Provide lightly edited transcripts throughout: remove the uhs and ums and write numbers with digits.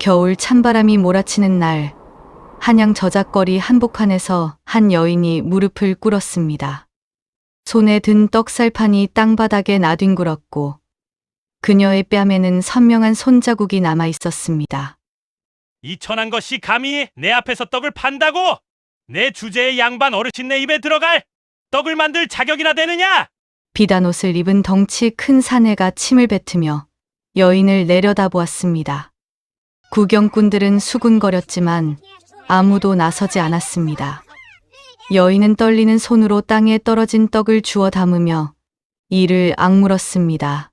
겨울 찬바람이 몰아치는 날, 한양 저작거리 한복판에서 한 여인이 무릎을 꿇었습니다. 손에 든 떡살판이 땅바닥에 나뒹굴었고 그녀의 뺨에는 선명한 손자국이 남아 있었습니다. 이 천한 것이 감히 내 앞에서 떡을 판다고? 내 주제의 양반 어르신네 입에 들어갈 떡을 만들 자격이나 되느냐? 비단 옷을 입은 덩치 큰 사내가 침을 뱉으며 여인을 내려다보았습니다. 구경꾼들은 수군거렸지만 아무도 나서지 않았습니다. 여인은 떨리는 손으로 땅에 떨어진 떡을 주워 담으며 이를 악물었습니다.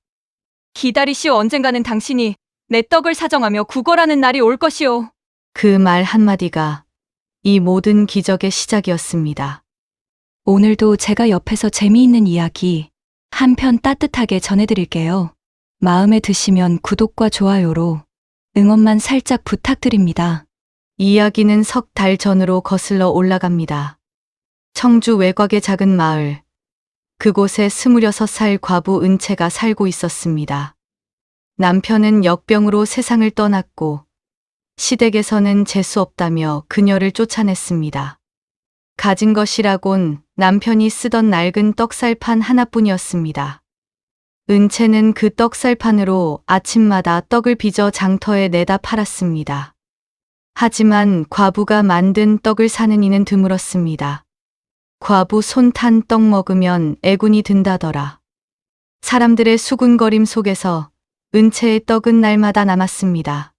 기다리시오. 언젠가는 당신이 내 떡을 사정하며 구걸하는 날이 올 것이오. 그 말 한마디가 이 모든 기적의 시작이었습니다. 오늘도 제가 옆에서 재미있는 이야기 한 편 따뜻하게 전해드릴게요. 마음에 드시면 구독과 좋아요로 응원만 살짝 부탁드립니다. 이야기는 석 달 전으로 거슬러 올라갑니다. 청주 외곽의 작은 마을. 그곳에 26살 과부 은채가 살고 있었습니다. 남편은 역병으로 세상을 떠났고 시댁에서는 재수 없다며 그녀를 쫓아냈습니다. 가진 것이라곤 남편이 쓰던 낡은 떡살판 하나뿐이었습니다. 은채는 그 떡살판으로 아침마다 떡을 빚어 장터에 내다 팔았습니다. 하지만 과부가 만든 떡을 사는 이는 드물었습니다. 과부 손 탄 떡 먹으면 애군이 든다더라. 사람들의 수군거림 속에서 은채의 떡은 날마다 남았습니다.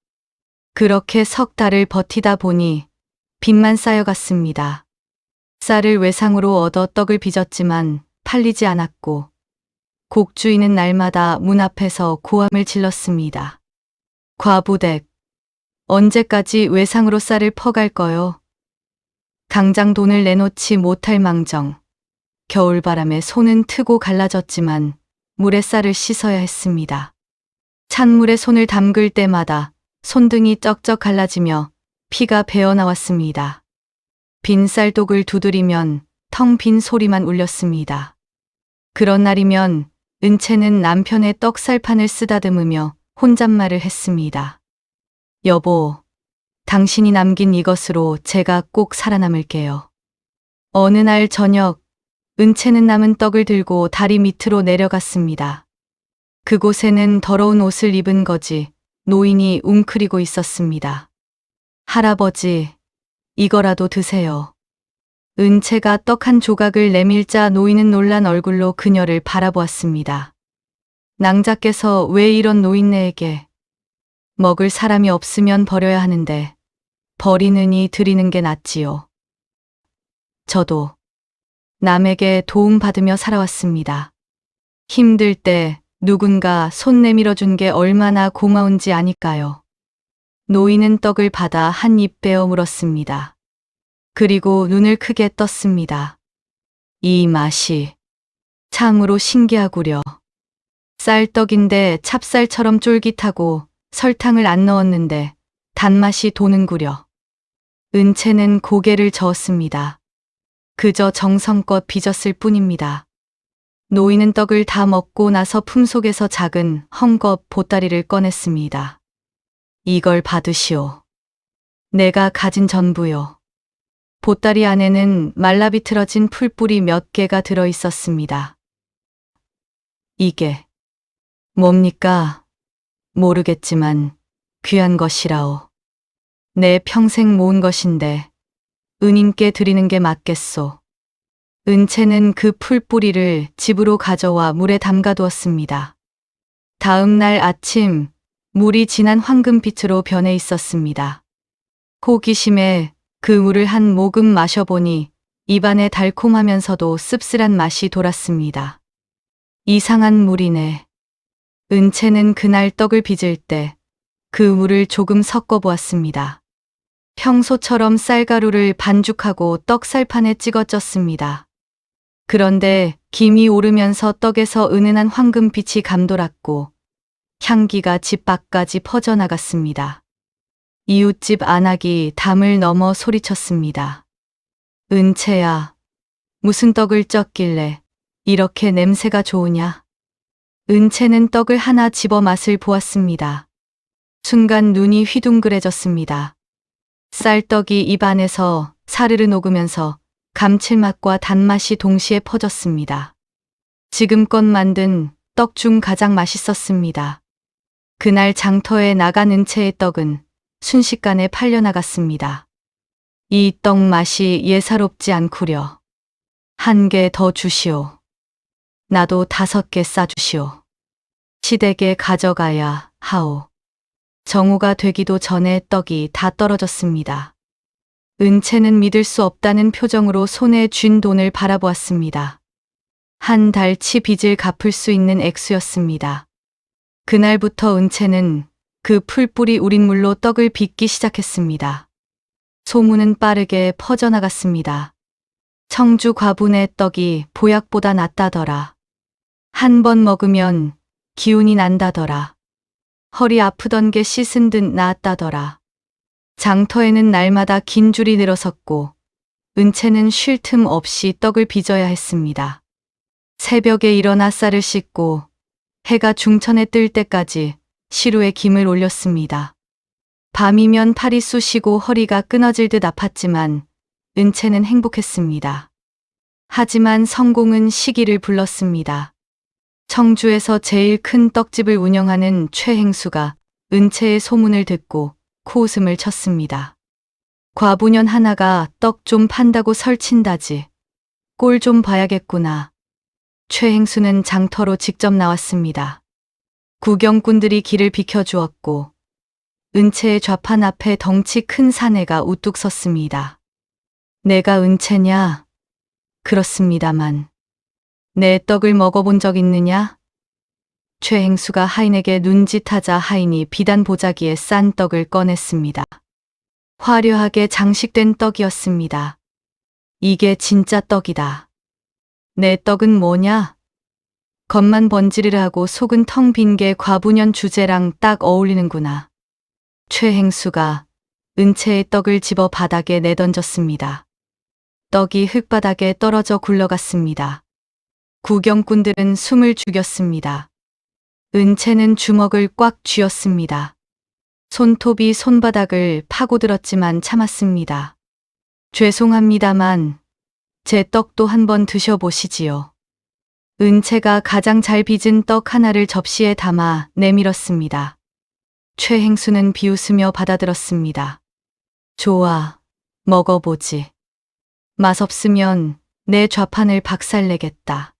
그렇게 석 달을 버티다 보니 빚만 쌓여갔습니다. 쌀을 외상으로 얻어 떡을 빚었지만 팔리지 않았고 곡주인은 날마다 문 앞에서 고함을 질렀습니다. 과부댁, 언제까지 외상으로 쌀을 퍼갈 거요? 당장 돈을 내놓지 못할 망정. 겨울바람에 손은 트고 갈라졌지만 물에 쌀을 씻어야 했습니다. 찬물에 손을 담글 때마다 손등이 쩍쩍 갈라지며 피가 배어나왔습니다. 빈 쌀독을 두드리면 텅 빈 소리만 울렸습니다. 그런 날이면 은채는 남편의 떡살판을 쓰다듬으며 혼잣말을 했습니다. 여보, 당신이 남긴 이것으로 제가 꼭 살아남을게요. 어느 날 저녁, 은채는 남은 떡을 들고 다리 밑으로 내려갔습니다. 그곳에는 더러운 옷을 입은 거지 노인이 웅크리고 있었습니다. 할아버지, 이거라도 드세요. 은채가 떡 한 조각을 내밀자 노인은 놀란 얼굴로 그녀를 바라보았습니다. 낭자께서 왜 이런 노인네에게 먹을 사람이 없으면 버려야 하는데 버리느니 드리는 게 낫지요. 저도 남에게 도움받으며 살아왔습니다. 힘들 때 누군가 손 내밀어 준 게 얼마나 고마운지 아니까요. 노인은 떡을 받아 한 입 베어 물었습니다. 그리고 눈을 크게 떴습니다. 이 맛이 참으로 신기하구려. 쌀떡인데 찹쌀처럼 쫄깃하고 설탕을 안 넣었는데 단맛이 도는구려. 은채는 고개를 저었습니다. 그저 정성껏 빚었을 뿐입니다. 노인은 떡을 다 먹고 나서 품속에서 작은 헝겊 보따리를 꺼냈습니다. 이걸 받으시오. 내가 가진 전부요. 보따리 안에는 말라비틀어진 풀뿌리 몇 개가 들어 있었습니다. 이게 뭡니까? 모르겠지만 귀한 것이라오. 내 평생 모은 것인데 은인께 드리는 게 맞겠소. 은채는 그 풀뿌리를 집으로 가져와 물에 담가두었습니다. 다음 날 아침 물이 진한 황금빛으로 변해 있었습니다. 호기심에 그 물을 한 모금 마셔보니 입안에 달콤하면서도 씁쓸한 맛이 돌았습니다. 이상한 물이네. 은채는 그날 떡을 빚을 때 그 물을 조금 섞어 보았습니다. 평소처럼 쌀가루를 반죽하고 떡살판에 찍어 쪘습니다. 그런데 김이 오르면서 떡에서 은은한 황금빛이 감돌았고 향기가 집 밖까지 퍼져나갔습니다. 이웃집 안악이 담을 넘어 소리쳤습니다. 은채야, 무슨 떡을 쪘길래 이렇게 냄새가 좋으냐? 은채는 떡을 하나 집어 맛을 보았습니다. 순간 눈이 휘둥그레졌습니다. 쌀떡이 입 안에서 사르르 녹으면서 감칠맛과 단맛이 동시에 퍼졌습니다. 지금껏 만든 떡 중 가장 맛있었습니다. 그날 장터에 나간 은채의 떡은 순식간에 팔려나갔습니다. 이 떡 맛이 예사롭지 않구려. 한 개 더 주시오. 나도 5개 싸주시오. 시댁에 가져가야 하오. 정오가 되기도 전에 떡이 다 떨어졌습니다. 은채는 믿을 수 없다는 표정으로 손에 쥔 돈을 바라보았습니다. 한 달치 빚을 갚을 수 있는 액수였습니다. 그날부터 은채는 그 풀뿌리 우린 물로 떡을 빚기 시작했습니다. 소문은 빠르게 퍼져나갔습니다. 청주 과분의 떡이 보약보다 낫다더라. 한 번 먹으면 기운이 난다더라. 허리 아프던 게 씻은 듯 나았다더라. 장터에는 날마다 긴 줄이 늘어섰고 은채는 쉴 틈 없이 떡을 빚어야 했습니다. 새벽에 일어나 쌀을 씻고 해가 중천에 뜰 때까지 시루에 김을 올렸습니다. 밤이면 팔이 쑤시고 허리가 끊어질 듯 아팠지만 은채는 행복했습니다. 하지만 성공은 시기를 불렀습니다. 청주에서 제일 큰 떡집을 운영하는 최행수가 은채의 소문을 듣고 코웃음을 쳤습니다. 과부년 하나가 떡 좀 판다고 설친다지. 꼴 좀 봐야겠구나. 최행수는 장터로 직접 나왔습니다. 구경꾼들이 길을 비켜주었고 은채의 좌판 앞에 덩치 큰 사내가 우뚝 섰습니다. 내가 은채냐? 그렇습니다만. 내 떡을 먹어본 적 있느냐? 최행수가 하인에게 눈짓하자 하인이 비단 보자기에 싼 떡을 꺼냈습니다. 화려하게 장식된 떡이었습니다. 이게 진짜 떡이다. 내 떡은 뭐냐? 겉만 번지르르하고 속은 텅 빈 게 과부년 주제랑 딱 어울리는구나. 최행수가 은채의 떡을 집어 바닥에 내던졌습니다. 떡이 흙바닥에 떨어져 굴러갔습니다. 구경꾼들은 숨을 죽였습니다. 은채는 주먹을 꽉 쥐었습니다. 손톱이 손바닥을 파고들었지만 참았습니다. 죄송합니다만 제 떡도 한번 드셔보시지요. 은채가 가장 잘 빚은 떡 하나를 접시에 담아 내밀었습니다. 최행수는 비웃으며 받아들었습니다. 좋아, 먹어보지. 맛없으면 내 좌판을 박살내겠다.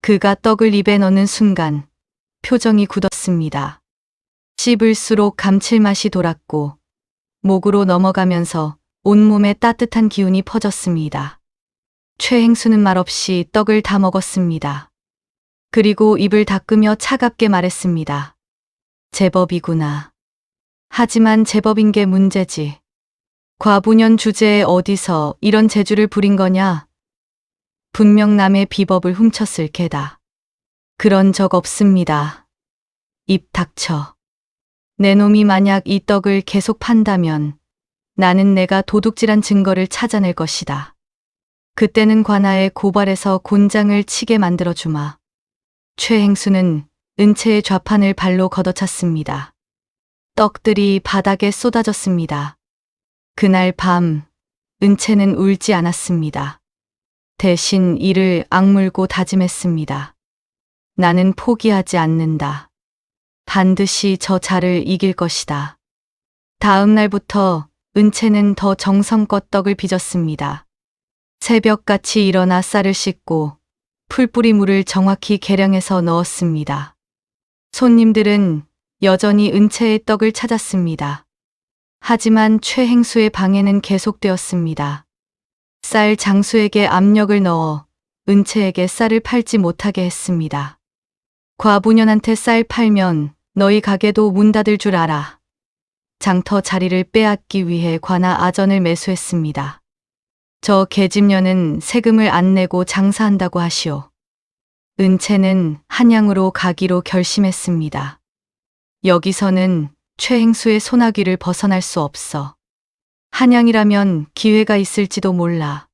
그가 떡을 입에 넣는 순간 표정이 굳었습니다. 씹을수록 감칠맛이 돌았고 목으로 넘어가면서 온몸에 따뜻한 기운이 퍼졌습니다. 최행수는 말없이 떡을 다 먹었습니다. 그리고 입을 닦으며 차갑게 말했습니다. 제법이구나. 하지만 제법인 게 문제지. 과부년 주제에 어디서 이런 재주를 부린 거냐? 분명 남의 비법을 훔쳤을 게다. 그런 적 없습니다. 입 닥쳐. 내 놈이 만약 이 떡을 계속 판다면 나는 내가 도둑질한 증거를 찾아낼 것이다. 그때는 관아에 고발해서 곤장을 치게 만들어주마. 최행수는 은채의 좌판을 발로 걷어찼습니다. 떡들이 바닥에 쏟아졌습니다. 그날 밤 은채는 울지 않았습니다. 대신 이를 악물고 다짐했습니다. 나는 포기하지 않는다. 반드시 저 자를 이길 것이다. 다음 날부터 은채는 더 정성껏 떡을 빚었습니다. 새벽같이 일어나 쌀을 씻고 풀뿌리 물을 정확히 계량해서 넣었습니다. 손님들은 여전히 은채의 떡을 찾았습니다. 하지만 최행수의 방해는 계속되었습니다. 쌀 장수에게 압력을 넣어 은채에게 쌀을 팔지 못하게 했습니다. 과부년한테 쌀 팔면 너희 가게도 문 닫을 줄 알아. 장터 자리를 빼앗기 위해 관아 아전을 매수했습니다. 저 계집년은 세금을 안 내고 장사한다고 하시오. 은채는 한양으로 가기로 결심했습니다. 여기서는 최행수의 소나귀를 벗어날 수 없어. 한양이라면 기회가 있을지도 몰라.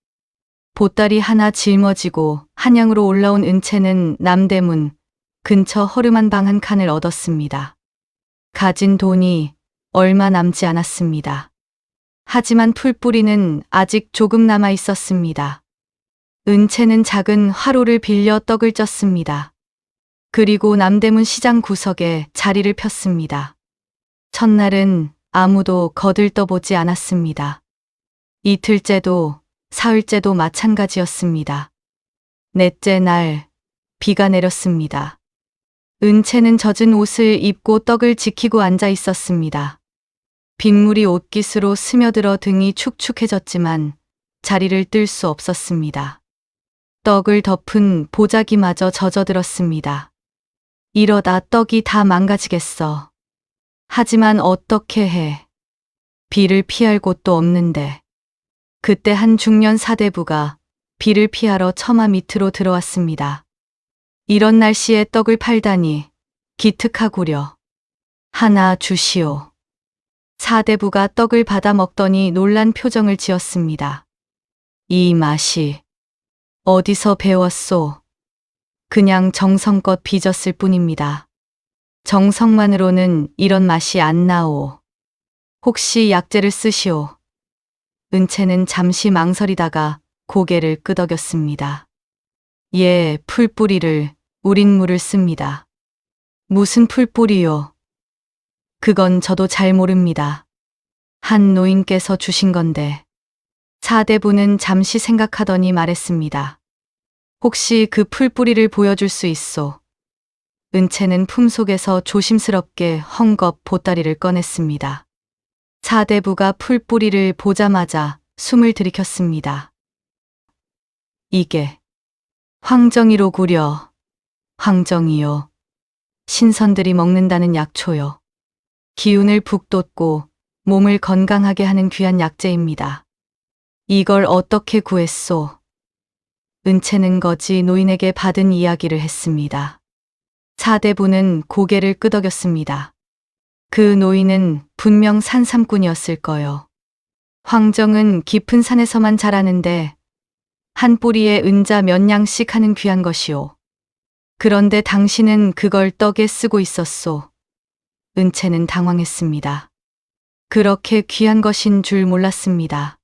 보따리 하나 짊어지고 한양으로 올라온 은채는 남대문 근처 허름한 방 한 칸을 얻었습니다. 가진 돈이 얼마 남지 않았습니다. 하지만 풀뿌리는 아직 조금 남아 있었습니다. 은채는 작은 화로를 빌려 떡을 쪘습니다. 그리고 남대문 시장 구석에 자리를 폈습니다. 첫날은 아무도 거들떠보지 않았습니다. 이틀째도 사흘째도 마찬가지였습니다. 넷째 날 비가 내렸습니다. 은채는 젖은 옷을 입고 떡을 지키고 앉아 있었습니다. 빗물이 옷깃으로 스며들어 등이 축축해졌지만 자리를 뜰 수 없었습니다. 떡을 덮은 보자기마저 젖어들었습니다. 이러다 떡이 다 망가지겠어. 하지만 어떻게 해. 비를 피할 곳도 없는데. 그때 한 중년 사대부가 비를 피하러 처마 밑으로 들어왔습니다. 이런 날씨에 떡을 팔다니 기특하구려. 하나 주시오. 사대부가 떡을 받아 먹더니 놀란 표정을 지었습니다. 이 맛이 어디서 배웠소? 그냥 정성껏 빚었을 뿐입니다. 정성만으로는 이런 맛이 안 나오. 혹시 약재를 쓰시오? 은채는 잠시 망설이다가 고개를 끄덕였습니다. 예, 풀뿌리를, 우린 물을 씁니다. 무슨 풀뿌리요? 그건 저도 잘 모릅니다. 한 노인께서 주신 건데. 사대부는 잠시 생각하더니 말했습니다. 혹시 그 풀뿌리를 보여줄 수 있소? 은채는 품속에서 조심스럽게 헝겊 보따리를 꺼냈습니다. 사대부가 풀뿌리를 보자마자 숨을 들이켰습니다. 이게 황정이로구려. 황정이요. 신선들이 먹는다는 약초요. 기운을 북돋고 몸을 건강하게 하는 귀한 약재입니다. 이걸 어떻게 구했소? 은채는 거지 노인에게 받은 이야기를 했습니다. 사대부는 고개를 끄덕였습니다. 그 노인은 분명 산삼꾼이었을 거요. 황정은 깊은 산에서만 자라는데 한 뿌리에 은자 몇 냥씩 하는 귀한 것이오. 그런데 당신은 그걸 떡에 쓰고 있었소. 은채는 당황했습니다. 그렇게 귀한 것인 줄 몰랐습니다.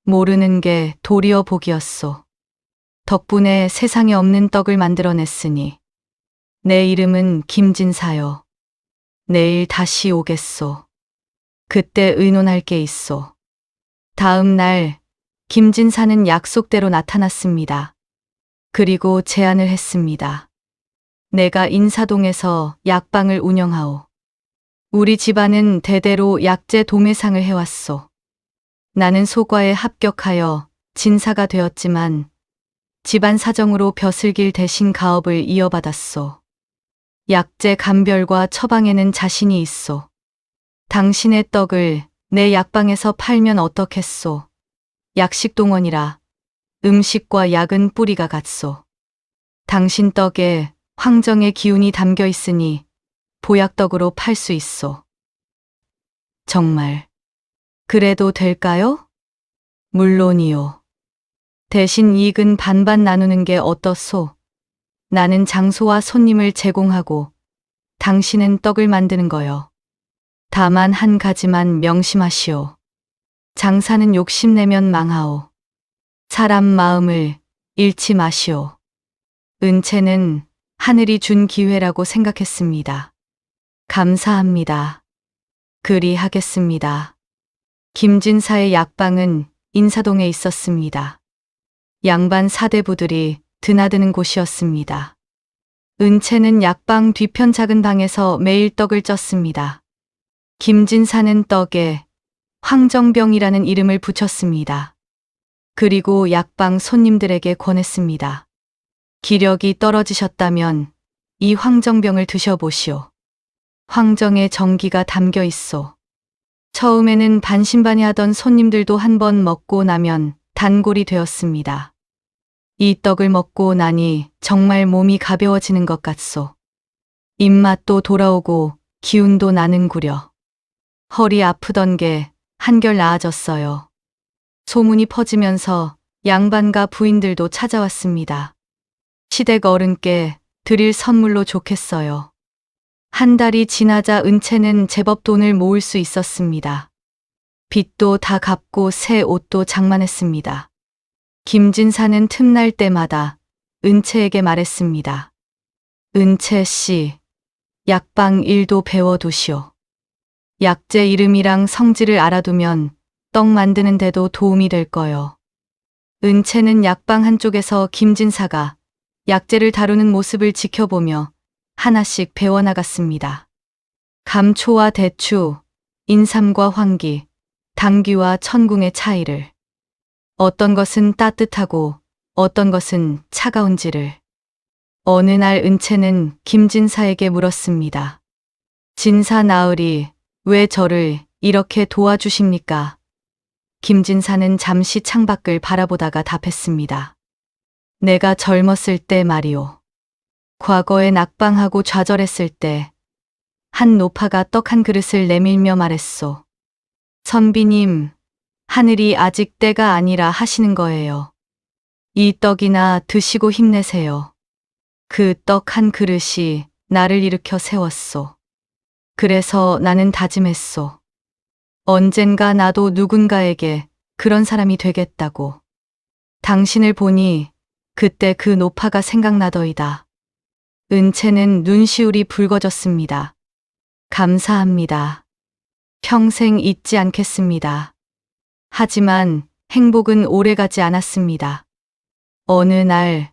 모르는 게 도리어 복이었소. 덕분에 세상에 없는 떡을 만들어냈으니. 내 이름은 김진사요. 내일 다시 오겠소. 그때 의논할 게 있소. 다음 날 김진사는 약속대로 나타났습니다. 그리고 제안을 했습니다. 내가 인사동에서 약방을 운영하오. 우리 집안은 대대로 약재 도매상을 해왔소. 나는 소과에 합격하여 진사가 되었지만 집안 사정으로 벼슬길 대신 가업을 이어받았소. 약재 감별과 처방에는 자신이 있소. 당신의 떡을 내 약방에서 팔면 어떻겠소? 약식동원이라 음식과 약은 뿌리가 같소. 당신 떡에 황정의 기운이 담겨 있으니 보약떡으로 팔 수 있소. 정말 그래도 될까요? 물론이요. 대신 이익은 반반 나누는 게 어떻소? 나는 장소와 손님을 제공하고 당신은 떡을 만드는 거요. 다만 한 가지만 명심하시오. 장사는 욕심내면 망하오. 사람 마음을 잃지 마시오. 은채는 하늘이 준 기회라고 생각했습니다. 감사합니다. 그리 하겠습니다. 김진사의 약방은 인사동에 있었습니다. 양반 사대부들이 드나드는 곳이었습니다. 은채는 약방 뒤편 작은 방에서 매일 떡을 쪘습니다. 김진사는 떡에 황정병이라는 이름을 붙였습니다. 그리고 약방 손님들에게 권했습니다. 기력이 떨어지셨다면 이 황정병을 드셔보시오. 황정의 정기가 담겨 있소. 처음에는 반신반의하던 손님들도 한 번 먹고 나면 단골이 되었습니다. 이 떡을 먹고 나니 정말 몸이 가벼워지는 것 같소. 입맛도 돌아오고 기운도 나는구려. 허리 아프던 게 한결 나아졌어요. 소문이 퍼지면서 양반과 부인들도 찾아왔습니다. 시댁 어른께 드릴 선물로 좋겠어요. 한 달이 지나자 은채는 제법 돈을 모을 수 있었습니다. 빚도 다 갚고 새 옷도 장만했습니다. 김진사는 틈날 때마다 은채에게 말했습니다. 은채 씨, 약방 일도 배워두시오. 약재 이름이랑 성질을 알아두면 떡 만드는 데도 도움이 될 거요. 은채는 약방 한쪽에서 김진사가 약재를 다루는 모습을 지켜보며 하나씩 배워나갔습니다. 감초와 대추, 인삼과 황기, 당귀와 천궁의 차이를. 어떤 것은 따뜻하고 어떤 것은 차가운지를. 어느 날 은채는 김진사에게 물었습니다. 진사 나으리, 왜 저를 이렇게 도와주십니까? 김진사는 잠시 창밖을 바라보다가 답했습니다. 내가 젊었을 때 말이오. 과거에 낙방하고 좌절했을 때 한 노파가 떡 한 그릇을 내밀며 말했소. 선비님, 하늘이 아직 때가 아니라 하시는 거예요. 이 떡이나 드시고 힘내세요. 그 떡 한 그릇이 나를 일으켜 세웠소. 그래서 나는 다짐했소. 언젠가 나도 누군가에게 그런 사람이 되겠다고. 당신을 보니 그때 그 노파가 생각나더이다. 은채는 눈시울이 붉어졌습니다. 감사합니다. 평생 잊지 않겠습니다. 하지만 행복은 오래가지 않았습니다. 어느 날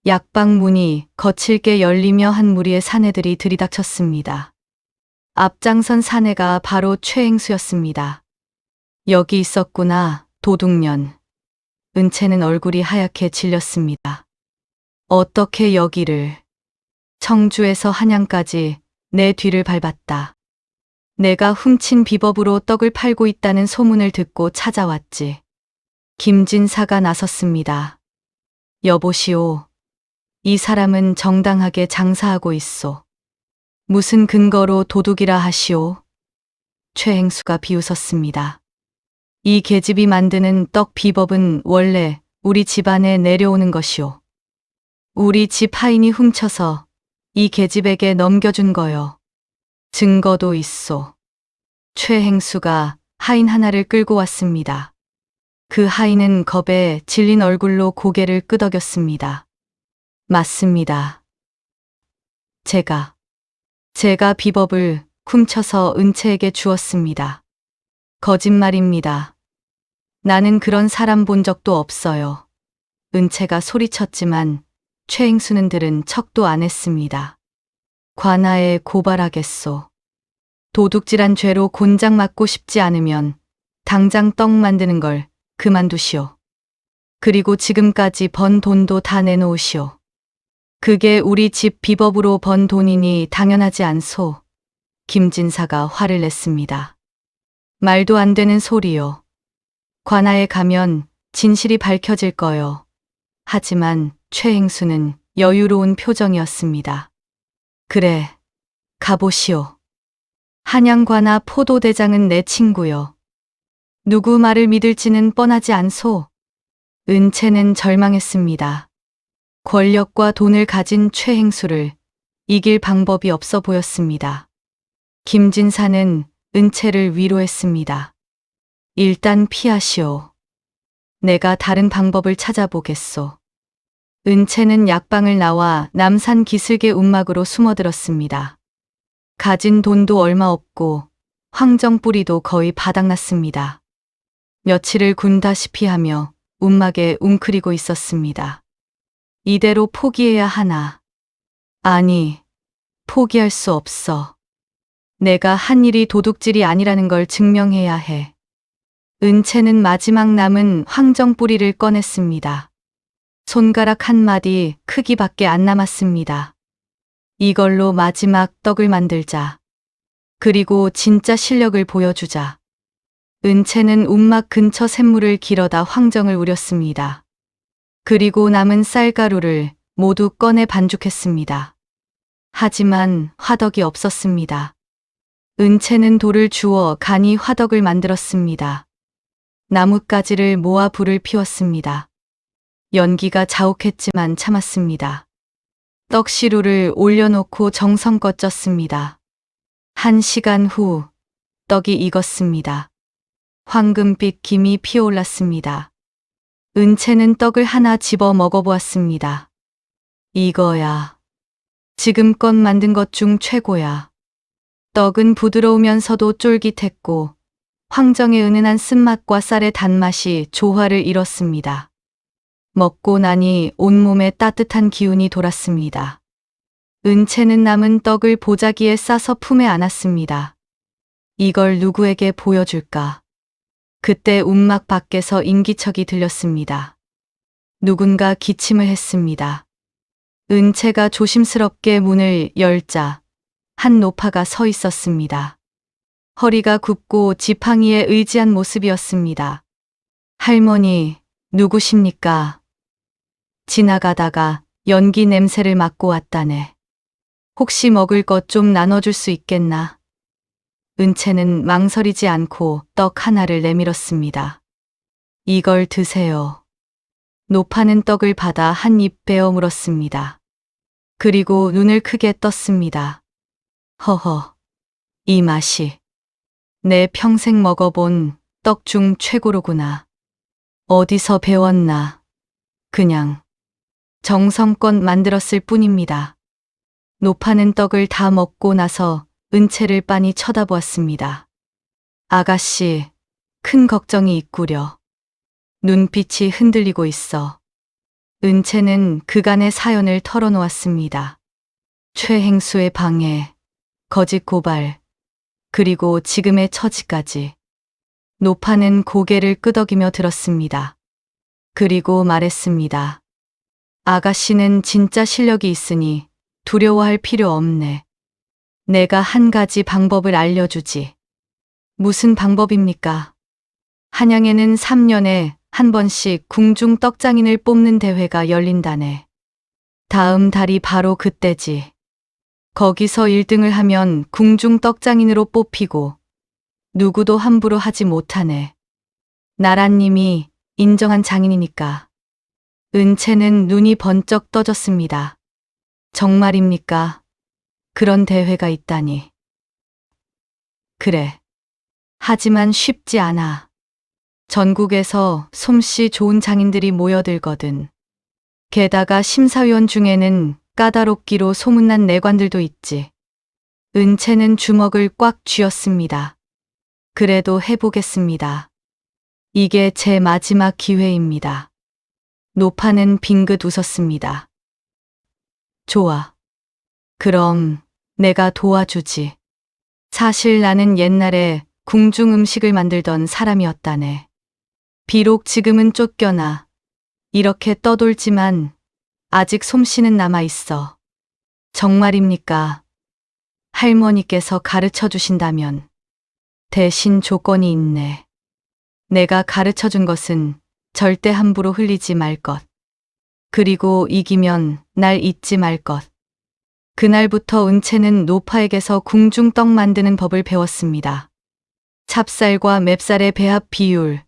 약방 문이 거칠게 열리며 한 무리의 사내들이 들이닥쳤습니다. 앞장선 사내가 바로 최행수였습니다. 여기 있었구나, 도둑년. 은채는 얼굴이 하얗게 질렸습니다. 어떻게 여기를. 청주에서 한양까지 내 뒤를 밟았다. 내가 훔친 비법으로 떡을 팔고 있다는 소문을 듣고 찾아왔지. 김진사가 나섰습니다. 여보시오. 이 사람은 정당하게 장사하고 있소. 무슨 근거로 도둑이라 하시오? 최행수가 비웃었습니다. 이 계집이 만드는 떡 비법은 원래 우리 집안에 내려오는 것이오. 우리 집 하인이 훔쳐서 이 계집에게 넘겨준 거요. 증거도 있소. 최행수가 하인 하나를 끌고 왔습니다. 그 하인은 겁에 질린 얼굴로 고개를 끄덕였습니다. 맞습니다. 제가 비법을 훔쳐서 은채에게 주었습니다. 거짓말입니다. 나는 그런 사람 본 적도 없어요. 은채가 소리쳤지만 최행수는 들은 척도 안 했습니다. 관아에 고발하겠소. 도둑질한 죄로 곤장 맞고 싶지 않으면 당장 떡 만드는 걸 그만두시오. 그리고 지금까지 번 돈도 다 내놓으시오. 그게 우리 집 비법으로 번 돈이니 당연하지 않소. 김진사가 화를 냈습니다. 말도 안 되는 소리요. 관아에 가면 진실이 밝혀질 거요. 하지만 최행수는 여유로운 표정이었습니다. 그래, 가보시오. 한양관아 포도대장은 내 친구요. 누구 말을 믿을지는 뻔하지 않소. 은채는 절망했습니다. 권력과 돈을 가진 최행수를 이길 방법이 없어 보였습니다. 김진사는 은채를 위로했습니다. 일단 피하시오. 내가 다른 방법을 찾아보겠소. 은채는 약방을 나와 남산 기슭의 움막으로 숨어들었습니다. 가진 돈도 얼마 없고 황정뿌리도 거의 바닥났습니다. 며칠을 군다시피 하며 움막에 웅크리고 있었습니다. 이대로 포기해야 하나. 아니, 포기할 수 없어. 내가 한 일이 도둑질이 아니라는 걸 증명해야 해. 은채는 마지막 남은 황정뿌리를 꺼냈습니다. 손가락 한 마디 크기밖에 안 남았습니다. 이걸로 마지막 떡을 만들자. 그리고 진짜 실력을 보여주자. 은채는 움막 근처 샘물을 길어다 황정을 우렸습니다. 그리고 남은 쌀가루를 모두 꺼내 반죽했습니다. 하지만 화덕이 없었습니다. 은채는 돌을 주워 간이 화덕을 만들었습니다. 나뭇가지를 모아 불을 피웠습니다. 연기가 자욱했지만 참았습니다. 떡시루를 올려놓고 정성껏 쪘습니다. 1시간 후 떡이 익었습니다. 황금빛 김이 피어올랐습니다. 은채는 떡을 하나 집어 먹어보았습니다. 이거야. 지금껏 만든 것 중 최고야. 떡은 부드러우면서도 쫄깃했고 황정의 은은한 쓴맛과 쌀의 단맛이 조화를 이뤘습니다. 먹고 나니 온몸에 따뜻한 기운이 돌았습니다. 은채는 남은 떡을 보자기에 싸서 품에 안았습니다. 이걸 누구에게 보여줄까? 그때 움막 밖에서 인기척이 들렸습니다. 누군가 기침을 했습니다. 은채가 조심스럽게 문을 열자 한 노파가 서 있었습니다. 허리가 굽고 지팡이에 의지한 모습이었습니다. 할머니, 누구십니까? 지나가다가 연기 냄새를 맡고 왔다네. 혹시 먹을 것 좀 나눠줄 수 있겠나? 은채는 망설이지 않고 떡 하나를 내밀었습니다. 이걸 드세요. 노파는 떡을 받아 한 입 베어 물었습니다. 그리고 눈을 크게 떴습니다. 허허, 이 맛이 내 평생 먹어본 떡 중 최고로구나. 어디서 배웠나? 그냥 정성껏 만들었을 뿐입니다. 노파는 떡을 다 먹고 나서 은채를 빤히 쳐다보았습니다. 아가씨, 큰 걱정이 있구려. 눈빛이 흔들리고 있어. 은채는 그간의 사연을 털어놓았습니다. 최행수의 방해, 거짓 고발, 그리고 지금의 처지까지. 노파는 고개를 끄덕이며 들었습니다. 그리고 말했습니다. 아가씨는 진짜 실력이 있으니 두려워할 필요 없네. 내가 한 가지 방법을 알려주지. 무슨 방법입니까? 한양에는 3년에 한 번씩 궁중 떡장인을 뽑는 대회가 열린다네. 다음 달이 바로 그때지. 거기서 1등을 하면 궁중 떡장인으로 뽑히고 누구도 함부로 하지 못하네. 나라님이 인정한 장인이니까. 은채는 눈이 번쩍 떠졌습니다. 정말입니까? 그런 대회가 있다니. 그래. 하지만 쉽지 않아. 전국에서 솜씨 좋은 장인들이 모여들거든. 게다가 심사위원 중에는 까다롭기로 소문난 내관들도 있지. 은채는 주먹을 꽉 쥐었습니다. 그래도 해보겠습니다. 이게 제 마지막 기회입니다. 노파는 빙긋 웃었습니다. 좋아. 그럼 내가 도와주지. 사실 나는 옛날에 궁중 음식을 만들던 사람이었다네. 비록 지금은 쫓겨나 이렇게 떠돌지만 아직 솜씨는 남아있어. 정말입니까? 할머니께서 가르쳐 주신다면. 대신 조건이 있네. 내가 가르쳐 준 것은 절대 함부로 흘리지 말 것. 그리고 이기면 날 잊지 말 것. 그날부터 은채는 노파에게서 궁중떡 만드는 법을 배웠습니다. 찹쌀과 맵쌀의 배합 비율,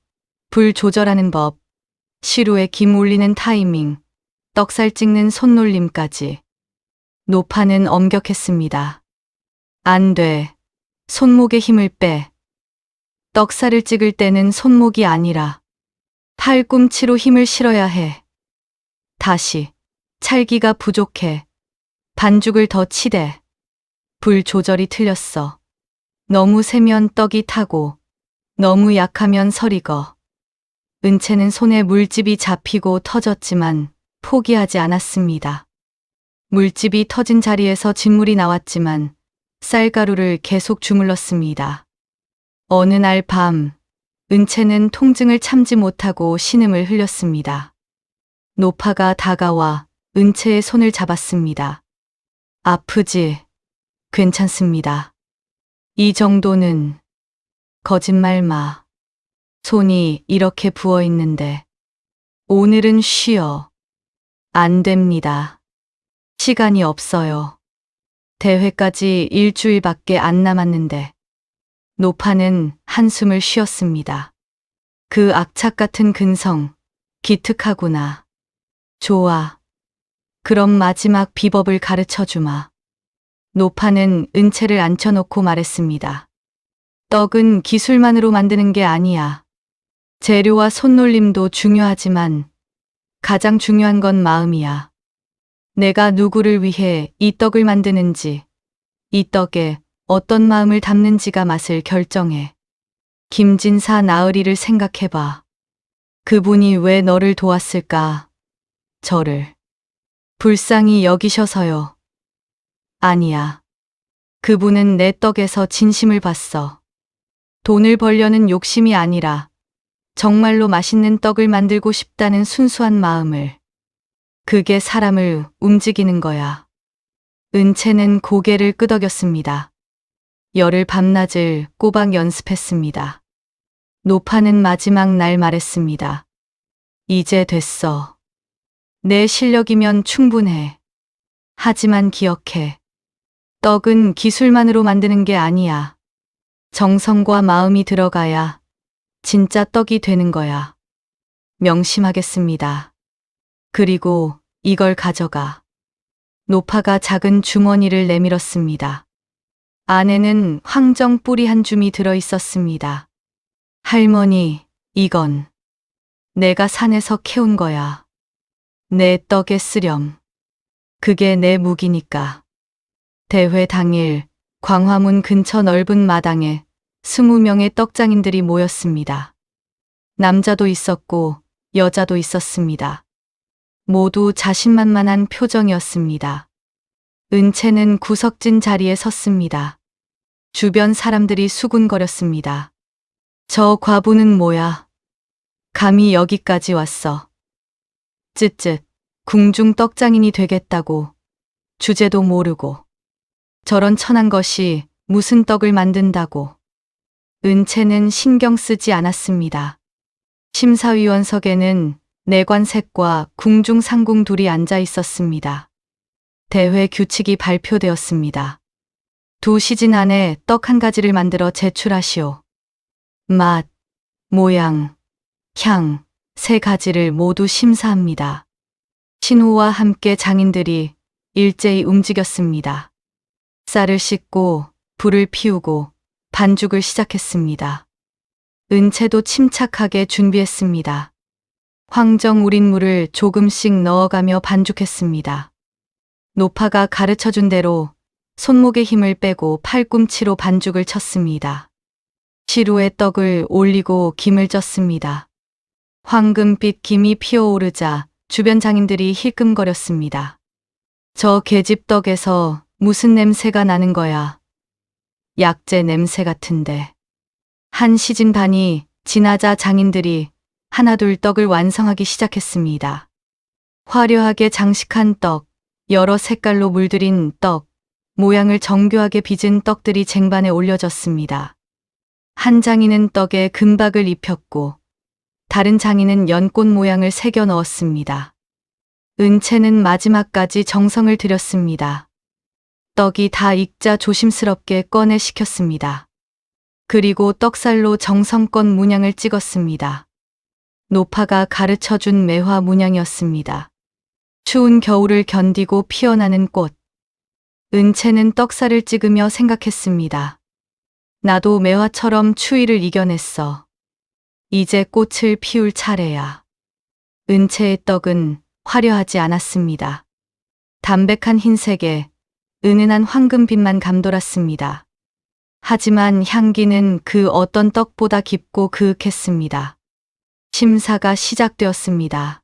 불 조절하는 법, 시루에 김 올리는 타이밍, 떡살 찍는 손놀림까지. 노파는 엄격했습니다. 안 돼. 손목에 힘을 빼. 떡살을 찍을 때는 손목이 아니라 팔꿈치로 힘을 실어야 해. 다시. 찰기가 부족해. 반죽을 더 치대. 불 조절이 틀렸어. 너무 세면 떡이 타고 너무 약하면 설익어. 은채는 손에 물집이 잡히고 터졌지만 포기하지 않았습니다. 물집이 터진 자리에서 진물이 나왔지만 쌀가루를 계속 주물렀습니다. 어느 날 밤, 은채는 통증을 참지 못하고 신음을 흘렸습니다. 노파가 다가와 은채의 손을 잡았습니다. 아프지? 괜찮습니다. 이 정도는. 거짓말 마. 손이 이렇게 부어 있는데. 오늘은 쉬어. 안 됩니다. 시간이 없어요. 대회까지 일주일밖에 안 남았는데. 노파는 한숨을 쉬었습니다. 그 악착 같은 근성, 기특하구나. 좋아. 그럼 마지막 비법을 가르쳐 주마. 노파는 은채를 앉혀놓고 말했습니다. 떡은 기술만으로 만드는 게 아니야. 재료와 손놀림도 중요하지만 가장 중요한 건 마음이야. 내가 누구를 위해 이 떡을 만드는지, 이 떡에 어떤 마음을 담는지가 맛을 결정해. 김진사 나으리를 생각해봐. 그분이 왜 너를 도왔을까? 저를 불쌍히 여기셔서요. 아니야. 그분은 내 떡에서 진심을 봤어. 돈을 벌려는 욕심이 아니라 정말로 맛있는 떡을 만들고 싶다는 순수한 마음을. 그게 사람을 움직이는 거야. 은채는 고개를 끄덕였습니다. 열흘 밤낮을 꼬박 연습했습니다. 노파는 마지막 날 말했습니다. 이제 됐어. 내 실력이면 충분해. 하지만 기억해. 떡은 기술만으로 만드는 게 아니야. 정성과 마음이 들어가야 진짜 떡이 되는 거야. 명심하겠습니다. 그리고 이걸 가져가. 노파가 작은 주머니를 내밀었습니다. 안에는 황정 뿌리 한 줌이 들어 있었습니다. 할머니, 이건 내가 산에서 캐온 거야. 내 떡에 쓰렴. 그게 내 무기니까. 대회 당일 광화문 근처 넓은 마당에 20명의 떡장인들이 모였습니다. 남자도 있었고 여자도 있었습니다. 모두 자신만만한 표정이었습니다. 은채는 구석진 자리에 섰습니다. 주변 사람들이 수군거렸습니다. 저 과부는 뭐야? 감히 여기까지 왔어. 쯧쯧, 궁중 떡장인이 되겠다고. 주제도 모르고. 저런 천한 것이 무슨 떡을 만든다고. 은채는 신경 쓰지 않았습니다. 심사위원석에는 내관색과 궁중 상궁 둘이 앉아 있었습니다. 대회 규칙이 발표되었습니다. 2시즌 안에 떡 한 가지를 만들어 제출하시오. 맛, 모양, 향, 3가지를 모두 심사합니다. 신호와 함께 장인들이 일제히 움직였습니다. 쌀을 씻고 불을 피우고 반죽을 시작했습니다. 은채도 침착하게 준비했습니다. 황정 우린 물을 조금씩 넣어가며 반죽했습니다. 노파가 가르쳐준 대로 손목에 힘을 빼고 팔꿈치로 반죽을 쳤습니다. 시루에 떡을 올리고 김을 쪘습니다. 황금빛 김이 피어오르자 주변 장인들이 힐끔거렸습니다. 저 계집떡에서 무슨 냄새가 나는 거야? 약재 냄새 같은데. 한 시즌 반이 지나자 장인들이 하나둘 떡을 완성하기 시작했습니다. 화려하게 장식한 떡, 여러 색깔로 물들인 떡, 모양을 정교하게 빚은 떡들이 쟁반에 올려졌습니다. 한 장인은 떡에 금박을 입혔고 다른 장인은 연꽃 모양을 새겨 넣었습니다. 은채는 마지막까지 정성을 들였습니다. 떡이 다 익자 조심스럽게 꺼내 식혔습니다. 그리고 떡살로 정성껏 문양을 찍었습니다. 노파가 가르쳐준 매화 문양이었습니다. 추운 겨울을 견디고 피어나는 꽃. 은채는 떡살을 찍으며 생각했습니다. 나도 매화처럼 추위를 이겨냈어. 이제 꽃을 피울 차례야. 은채의 떡은 화려하지 않았습니다. 담백한 흰색에 은은한 황금빛만 감돌았습니다. 하지만 향기는 그 어떤 떡보다 깊고 그윽했습니다. 심사가 시작되었습니다.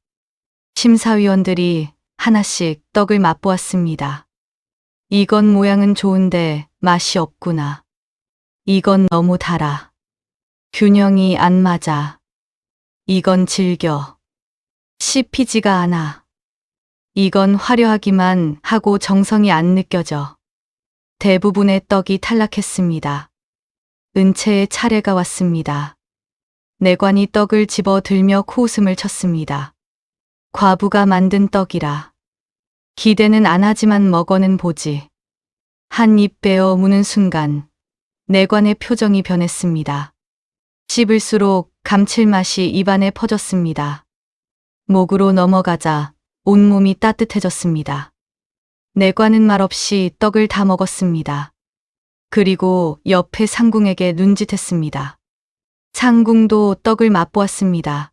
심사위원들이 하나씩 떡을 맛보았습니다. 이건 모양은 좋은데 맛이 없구나. 이건 너무 달아. 균형이 안 맞아. 이건 질겨. 씹히지가 않아. 이건 화려하기만 하고 정성이 안 느껴져. 대부분의 떡이 탈락했습니다. 은채의 차례가 왔습니다. 내관이 떡을 집어 들며 코웃음을 쳤습니다. 과부가 만든 떡이라. 기대는 안 하지만 먹어는 보지. 한 입 베어 무는 순간 내관의 표정이 변했습니다. 씹을수록 감칠맛이 입안에 퍼졌습니다. 목으로 넘어가자 온몸이 따뜻해졌습니다. 내관은 말없이 떡을 다 먹었습니다. 그리고 옆에 상궁에게 눈짓했습니다. 상궁도 떡을 맛보았습니다.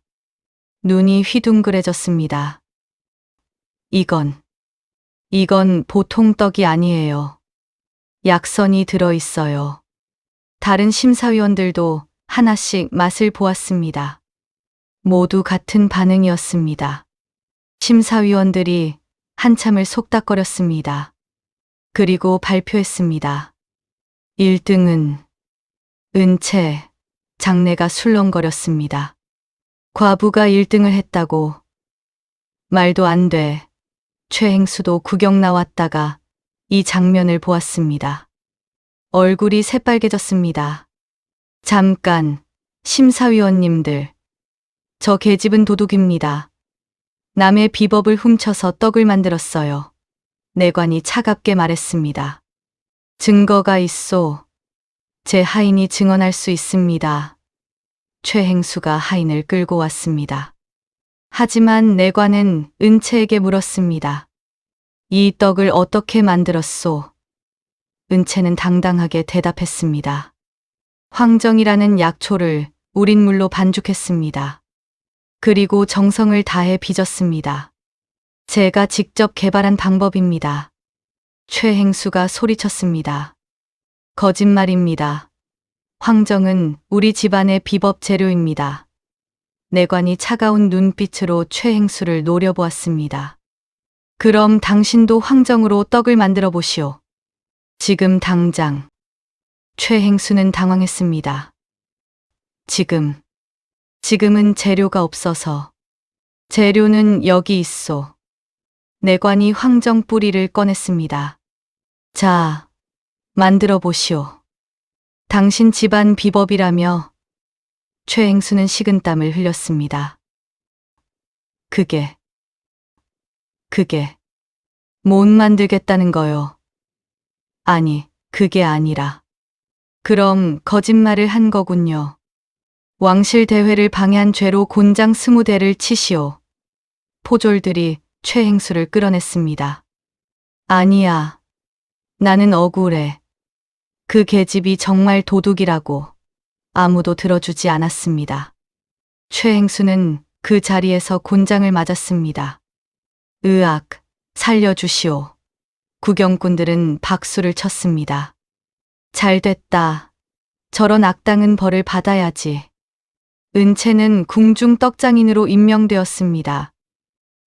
눈이 휘둥그레졌습니다. 이건 보통 떡이 아니에요. 약선이 들어있어요. 다른 심사위원들도 하나씩 맛을 보았습니다. 모두 같은 반응이었습니다. 심사위원들이 한참을 속닥거렸습니다. 그리고 발표했습니다. 1등은 은채, 장내가 술렁거렸습니다. 과부가 1등을 했다고. 말도 안 돼. 최행수도 구경 나왔다가 이 장면을 보았습니다. 얼굴이 새빨개졌습니다. 잠깐, 심사위원님들. 저 계집은 도둑입니다. 남의 비법을 훔쳐서 떡을 만들었어요. 내관이 차갑게 말했습니다. 증거가 있소. 제 하인이 증언할 수 있습니다. 최행수가 하인을 끌고 왔습니다. 하지만 내관은 은채에게 물었습니다. 이 떡을 어떻게 만들었소? 은채는 당당하게 대답했습니다. 황정이라는 약초를 우린 물로 반죽했습니다. 그리고 정성을 다해 빚었습니다. 제가 직접 개발한 방법입니다. 최행수가 소리쳤습니다. 거짓말입니다. 황정은 우리 집안의 비법 재료입니다. 내관이 차가운 눈빛으로 최행수를 노려보았습니다. 그럼 당신도 황정으로 떡을 만들어 보시오. 지금 당장. 최행수는 당황했습니다. 지금은 재료가 없어서. 재료는 여기 있소. 내관이 황정 뿌리를 꺼냈습니다. 자, 만들어 보시오. 당신 집안 비법이라며. 최행수는 식은땀을 흘렸습니다. 그게 못 만들겠다는 거요. 아니, 그게 아니라. 그럼 거짓말을 한 거군요. 왕실 대회를 방해한 죄로 곤장 20대를 치시오. 포졸들이 최행수를 끌어냈습니다. 아니야. 나는 억울해. 그 계집이 정말 도둑이라고. 아무도 들어주지 않았습니다. 최행수는 그 자리에서 곤장을 맞았습니다. 으악, 살려주시오. 구경꾼들은 박수를 쳤습니다. 잘됐다. 저런 악당은 벌을 받아야지. 은채는 궁중 떡장인으로 임명되었습니다.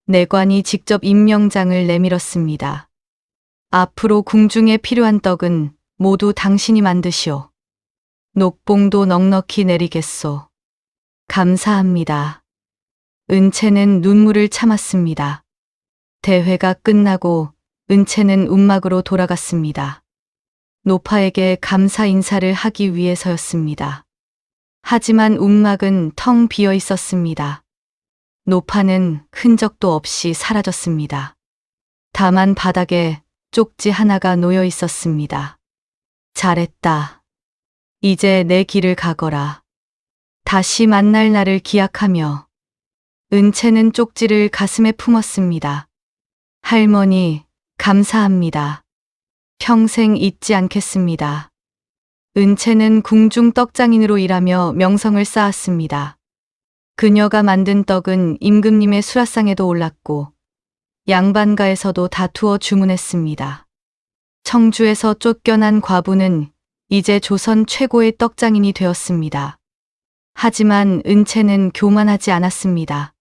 내관이 직접 임명장을 내밀었습니다. 앞으로 궁중에 필요한 떡은 모두 당신이 만드시오. 녹봉도 넉넉히 내리겠소. 감사합니다. 은채는 눈물을 참았습니다. 대회가 끝나고 은채는 움막으로 돌아갔습니다. 노파에게 감사 인사를 하기 위해서였습니다. 하지만 움막은 텅 비어 있었습니다. 노파는 흔적도 없이 사라졌습니다. 다만 바닥에 쪽지 하나가 놓여 있었습니다. 잘했다. 이제 내 길을 가거라. 다시 만날 날을 기약하며. 은채는 쪽지를 가슴에 품었습니다. 할머니, 감사합니다. 평생 잊지 않겠습니다. 은채는 궁중 떡장인으로 일하며 명성을 쌓았습니다. 그녀가 만든 떡은 임금님의 수라상에도 올랐고 양반가에서도 다투어 주문했습니다. 청주에서 쫓겨난 과부는 이제 조선 최고의 떡장인이 되었습니다. 하지만 은채는 교만하지 않았습니다.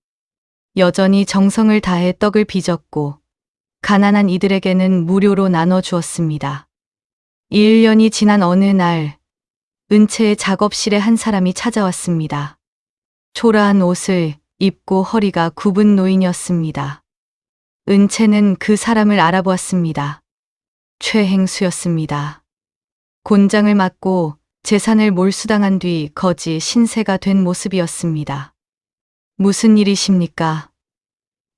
여전히 정성을 다해 떡을 빚었고 가난한 이들에게는 무료로 나눠 주었습니다. 1년이 지난 어느 날 은채의 작업실에 한 사람이 찾아왔습니다. 초라한 옷을 입고 허리가 굽은 노인이었습니다. 은채는 그 사람을 알아보았습니다. 최행수였습니다. 곤장을 맞고 재산을 몰수당한 뒤 거지 신세가 된 모습이었습니다. 무슨 일이십니까?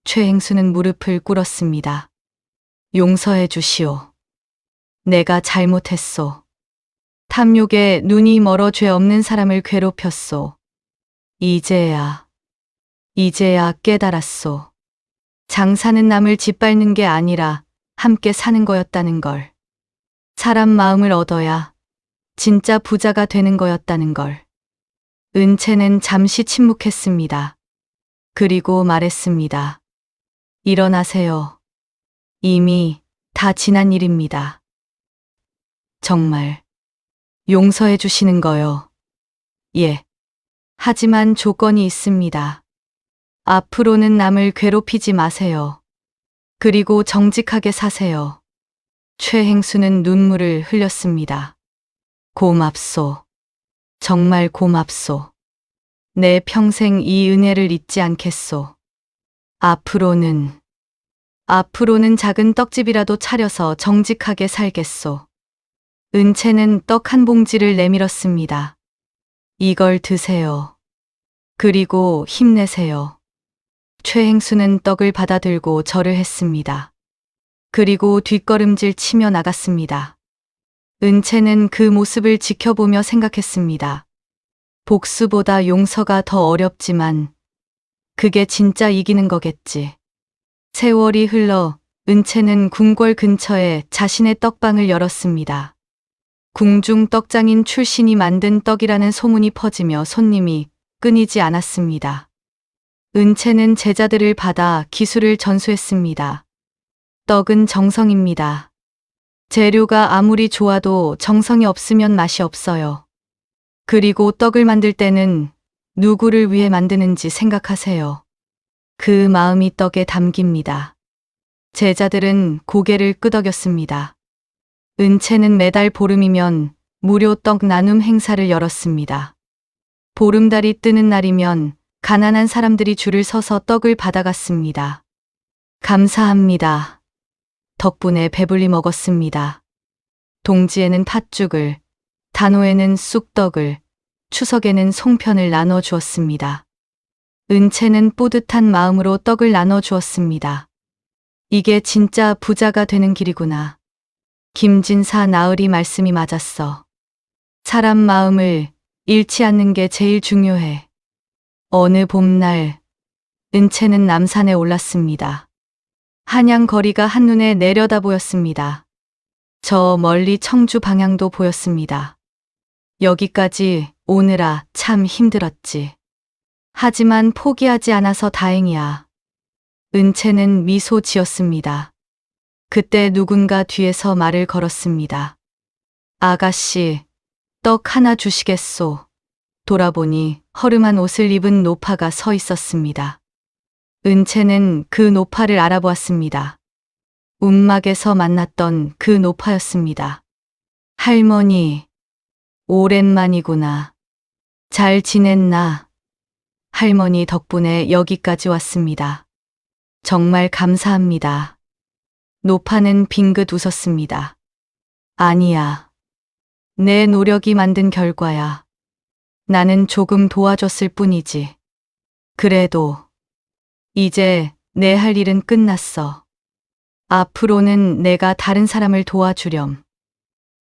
최행수는 무릎을 꿇었습니다. 용서해 주시오. 내가 잘못했소. 탐욕에 눈이 멀어 죄 없는 사람을 괴롭혔소. 이제야 깨달았소. 장사는 남을 짓밟는 게 아니라 함께 사는 거였다는 걸. 사람 마음을 얻어야 진짜 부자가 되는 거였다는 걸. 은채는 잠시 침묵했습니다. 그리고 말했습니다. 일어나세요. 이미 다 지난 일입니다. 정말 용서해 주시는 거요. 예. 하지만 조건이 있습니다. 앞으로는 남을 괴롭히지 마세요. 그리고 정직하게 사세요. 최행수는 눈물을 흘렸습니다. 고맙소. 정말 고맙소. 내 평생 이 은혜를 잊지 않겠소. 앞으로는 작은 떡집이라도 차려서 정직하게 살겠소. 은채는 떡 한 봉지를 내밀었습니다. 이걸 드세요. 그리고 힘내세요. 최행수는 떡을 받아들고 절을 했습니다. 그리고 뒷걸음질 치며 나갔습니다. 은채는 그 모습을 지켜보며 생각했습니다. 복수보다 용서가 더 어렵지만 그게 진짜 이기는 거겠지. 세월이 흘러 은채는 궁궐 근처에 자신의 떡방을 열었습니다. 궁중 떡장인 출신이 만든 떡이라는 소문이 퍼지며 손님이 끊이지 않았습니다. 은채는 제자들을 받아 기술을 전수했습니다. 떡은 정성입니다. 재료가 아무리 좋아도 정성이 없으면 맛이 없어요. 그리고 떡을 만들 때는 누구를 위해 만드는지 생각하세요. 그 마음이 떡에 담깁니다. 제자들은 고개를 끄덕였습니다. 은채는 매달 보름이면 무료 떡 나눔 행사를 열었습니다. 보름달이 뜨는 날이면 가난한 사람들이 줄을 서서 떡을 받아갔습니다. 감사합니다. 덕분에 배불리 먹었습니다. 동지에는 팥죽을, 단오에는 쑥떡을, 추석에는 송편을 나눠 주었습니다. 은채는 뿌듯한 마음으로 떡을 나눠 주었습니다. 이게 진짜 부자가 되는 길이구나. 김진사 나으리 말씀이 맞았어. 사람 마음을 잃지 않는 게 제일 중요해. 어느 봄날, 은채는 남산에 올랐습니다. 한양 거리가 한눈에 내려다 보였습니다. 저 멀리 청주 방향도 보였습니다. 여기까지 오느라 참 힘들었지. 하지만 포기하지 않아서 다행이야. 은채는 미소 지었습니다. 그때 누군가 뒤에서 말을 걸었습니다. 아가씨, 떡 하나 주시겠소. 돌아보니 허름한 옷을 입은 노파가 서 있었습니다. 은채는 그 노파를 알아보았습니다. 움막에서 만났던 그 노파였습니다. 할머니, 오랜만이구나. 잘 지냈나? 할머니 덕분에 여기까지 왔습니다. 정말 감사합니다. 노파는 빙긋 웃었습니다. 아니야. 내 노력이 만든 결과야. 나는 조금 도와줬을 뿐이지. 그래도 이제 내 할 일은 끝났어. 앞으로는 내가 다른 사람을 도와주렴.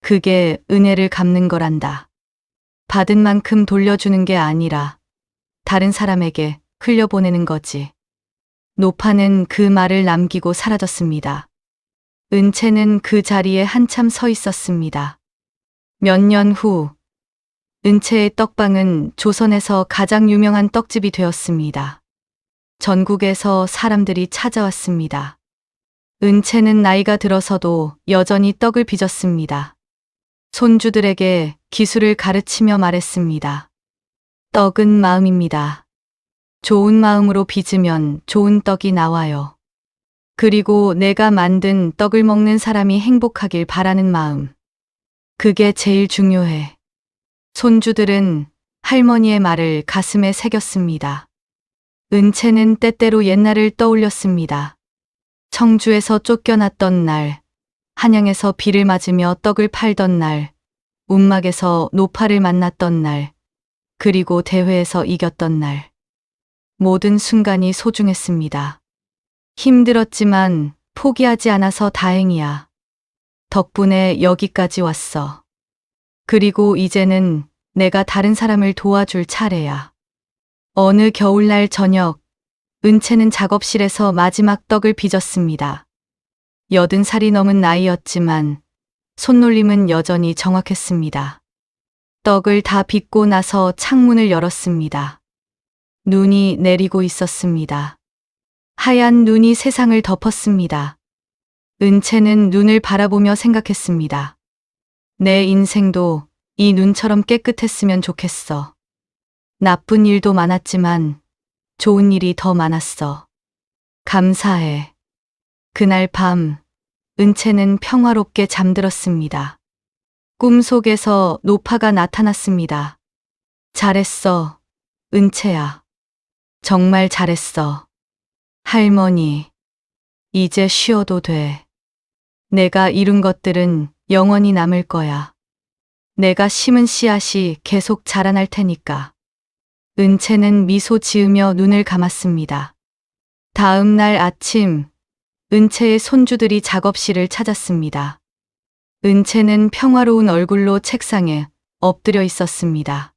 그게 은혜를 갚는 거란다. 받은 만큼 돌려주는 게 아니라 다른 사람에게 흘려보내는 거지. 노파는 그 말을 남기고 사라졌습니다. 은채는 그 자리에 한참 서 있었습니다. 몇 년 후, 은채의 떡방은 조선에서 가장 유명한 떡집이 되었습니다. 전국에서 사람들이 찾아왔습니다. 은채는 나이가 들어서도 여전히 떡을 빚었습니다. 손주들에게 기술을 가르치며 말했습니다. 떡은 마음입니다. 좋은 마음으로 빚으면 좋은 떡이 나와요. 그리고 내가 만든 떡을 먹는 사람이 행복하길 바라는 마음. 그게 제일 중요해. 손주들은 할머니의 말을 가슴에 새겼습니다. 은채는 때때로 옛날을 떠올렸습니다. 청주에서 쫓겨났던 날, 한양에서 비를 맞으며 떡을 팔던 날, 움막에서 노파를 만났던 날, 그리고 대회에서 이겼던 날. 모든 순간이 소중했습니다. 힘들었지만 포기하지 않아서 다행이야. 덕분에 여기까지 왔어. 그리고 이제는 내가 다른 사람을 도와줄 차례야. 어느 겨울날 저녁, 은채는 작업실에서 마지막 떡을 빚었습니다. 80살이 넘은 나이였지만 손놀림은 여전히 정확했습니다. 떡을 다 빚고 나서 창문을 열었습니다. 눈이 내리고 있었습니다. 하얀 눈이 세상을 덮었습니다. 은채는 눈을 바라보며 생각했습니다. 내 인생도 이 눈처럼 깨끗했으면 좋겠어. 나쁜 일도 많았지만 좋은 일이 더 많았어. 감사해. 그날 밤 은채는 평화롭게 잠들었습니다. 꿈속에서 노파가 나타났습니다. 잘했어, 은채야. 정말 잘했어. 할머니, 이제 쉬어도 돼. 내가 이룬 것들은 영원히 남을 거야. 내가 심은 씨앗이 계속 자라날 테니까. 은채는 미소 지으며 눈을 감았습니다. 다음 날 아침, 은채의 손주들이 작업실을 찾았습니다. 은채는 평화로운 얼굴로 책상에 엎드려 있었습니다.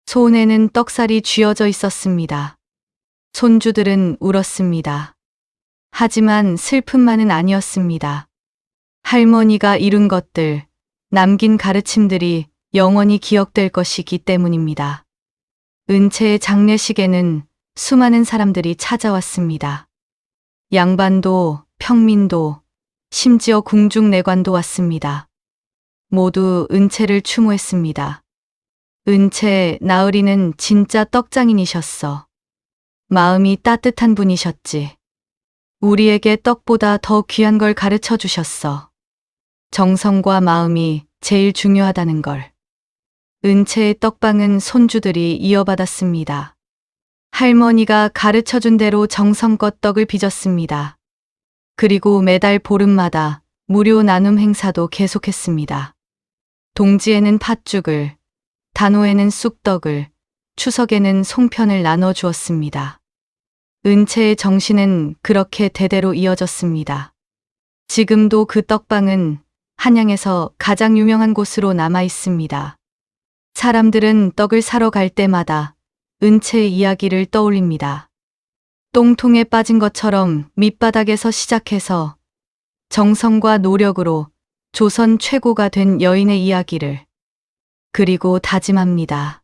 손에는 떡살이 쥐어져 있었습니다. 손주들은 울었습니다. 하지만 슬픔만은 아니었습니다. 할머니가 이룬 것들, 남긴 가르침들이 영원히 기억될 것이기 때문입니다. 은채의 장례식에는 수많은 사람들이 찾아왔습니다. 양반도, 평민도, 심지어 궁중내관도 왔습니다. 모두 은채를 추모했습니다. 은채, 나으리는 진짜 떡장인이셨어. 마음이 따뜻한 분이셨지. 우리에게 떡보다 더 귀한 걸 가르쳐 주셨어. 정성과 마음이 제일 중요하다는 걸. 은채의 떡방은 손주들이 이어받았습니다. 할머니가 가르쳐 준 대로 정성껏 떡을 빚었습니다. 그리고 매달 보름마다 무료 나눔 행사도 계속했습니다. 동지에는 팥죽을, 단오에는 쑥떡을, 추석에는 송편을 나눠 주었습니다. 은채의 정신은 그렇게 대대로 이어졌습니다. 지금도 그 떡방은 한양에서 가장 유명한 곳으로 남아 있습니다. 사람들은 떡을 사러 갈 때마다 은채의 이야기를 떠올립니다. 똥통에 빠진 것처럼 밑바닥에서 시작해서 정성과 노력으로 조선 최고가 된 여인의 이야기를. 그리고 다짐합니다.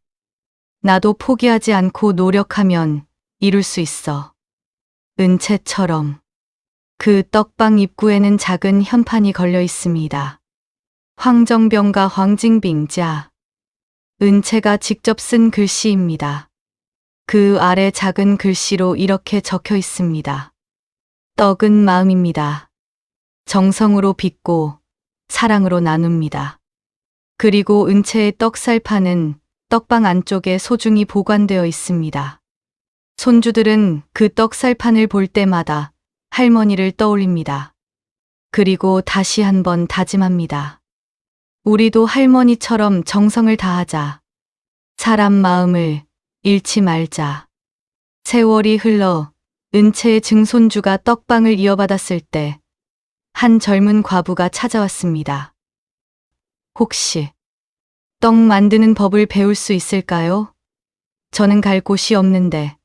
나도 포기하지 않고 노력하면 이룰 수 있어. 은채처럼. 그 떡방 입구에는 작은 현판이 걸려 있습니다. 황정병과 황징빙자. 은채가 직접 쓴 글씨입니다. 그 아래 작은 글씨로 이렇게 적혀 있습니다. 떡은 마음입니다. 정성으로 빚고 사랑으로 나눕니다. 그리고 은채의 떡살판은 떡방 안쪽에 소중히 보관되어 있습니다. 손주들은 그 떡살판을 볼 때마다 할머니를 떠올립니다. 그리고 다시 한번 다짐합니다. 우리도 할머니처럼 정성을 다하자. 사람 마음을 잃지 말자. 세월이 흘러 은채의 증손주가 떡방을 이어받았을 때 한 젊은 과부가 찾아왔습니다. 혹시 떡 만드는 법을 배울 수 있을까요? 저는 갈 곳이 없는데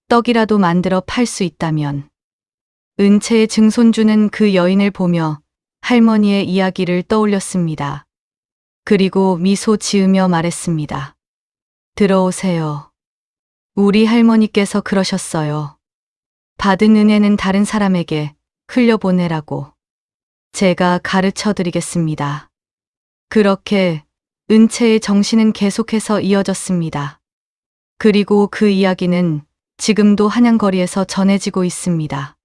떡이라도 만들어 팔 수 있다면. 은채의 증손주는 그 여인을 보며 할머니의 이야기를 떠올렸습니다. 그리고 미소 지으며 말했습니다. 들어오세요. 우리 할머니께서 그러셨어요. 받은 은혜는 다른 사람에게 흘려보내라고. 제가 가르쳐 드리겠습니다. 그렇게 은채의 정신은 계속해서 이어졌습니다. 그리고 그 이야기는 지금도 한양거리에서 전해지고 있습니다.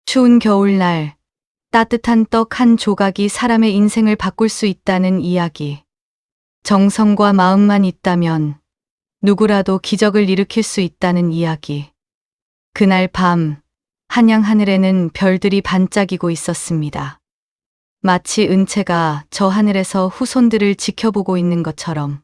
추운 겨울날 따뜻한 떡 한 조각이 사람의 인생을 바꿀 수 있다는 이야기. 정성과 마음만 있다면 누구라도 기적을 일으킬 수 있다는 이야기. 그날 밤 한양 하늘에는 별들이 반짝이고 있었습니다. 마치 은채가 저 하늘에서 후손들을 지켜보고 있는 것처럼.